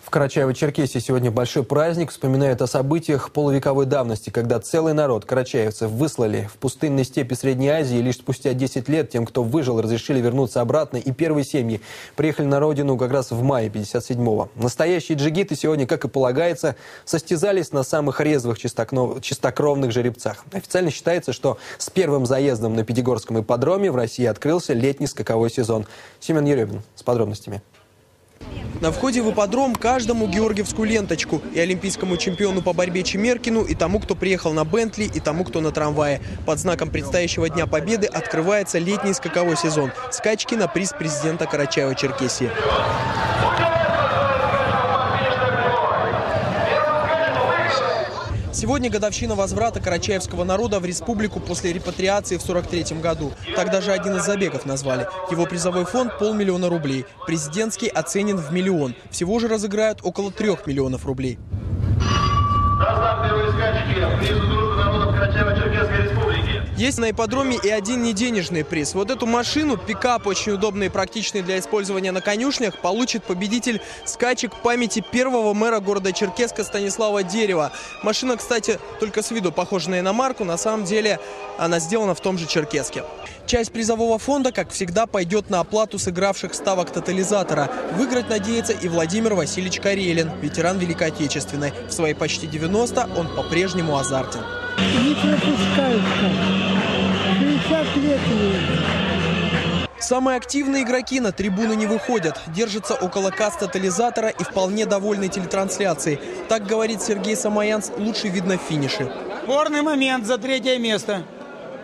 В Карачаево-Черкесии сегодня большой праздник. Вспоминают о событиях полувековой давности, когда целый народ карачаевцев выслали в пустынной степи Средней Азии. И лишь спустя 10 лет тем, кто выжил, разрешили вернуться обратно. И первые семьи приехали на родину как раз в мае 57-го. Настоящие джигиты сегодня, как и полагается, состязались на самых резвых чистокровных жеребцах. Официально считается, что с первым заездом на Пятигорском ипподроме в России открылся летний скаковой сезон. Семен Еремин с подробностями. На входе в ипподром каждому георгиевскую ленточку. И олимпийскому чемпиону по борьбе Чемеркину, и тому, кто приехал на Бентли, и тому, кто на трамвае. Под знаком предстоящего Дня Победы открывается летний скаковой сезон. Скачки на приз президента Карачаево-Черкесии. Сегодня годовщина возврата карачаевского народа в республику после репатриации в 1943 году. Так даже один из забегов назвали. Его призовой фонд – 500 000 рублей. Президентский оценен в 1 000 000. Всего же разыграют около 3 миллионов рублей. Есть на ипподроме и один неденежный приз. Вот эту машину, пикап, очень удобный и практичный для использования на конюшнях, получит победитель скачек памяти первого мэра города Черкесска Станислава Дерева. Машина, кстати, только с виду похожа на иномарку, на самом деле она сделана в том же Черкесске. Часть призового фонда, как всегда, пойдет на оплату сыгравших ставок тотализатора. Выиграть надеется и Владимир Васильевич Карелин, ветеран Великой Отечественной. В свои почти 90 он по-прежнему азартен. Не пропускают. 60 лет. Самые активные игроки на трибуны не выходят. Держатся около касс тотализатора и вполне довольны телетрансляцией. Так говорит Сергей Самоянц, лучше видно в финише. Спорный момент за 3-е место.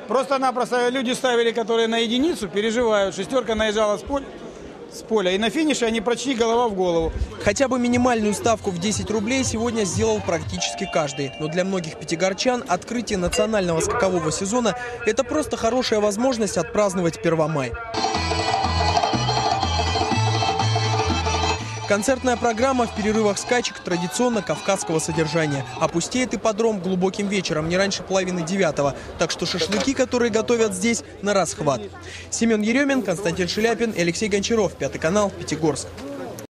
Просто-напросто люди ставили, которые на единицу, переживают. Шестерка наезжала с поля. И на финише они почти голова в голову. Хотя бы минимальную ставку в 10 рублей сегодня сделал практически каждый. Но для многих пятигорчан открытие национального скакового сезона – это просто хорошая возможность отпраздновать Первомай. Концертная программа в перерывах скачек традиционно кавказского содержания. Опустеет ипподром глубоким вечером, не раньше 8:30. Так что шашлыки, которые готовят здесь, на расхват. Семен Еремин, Константин Шеляпин и Алексей Гончаров. 5 канал, Пятигорск.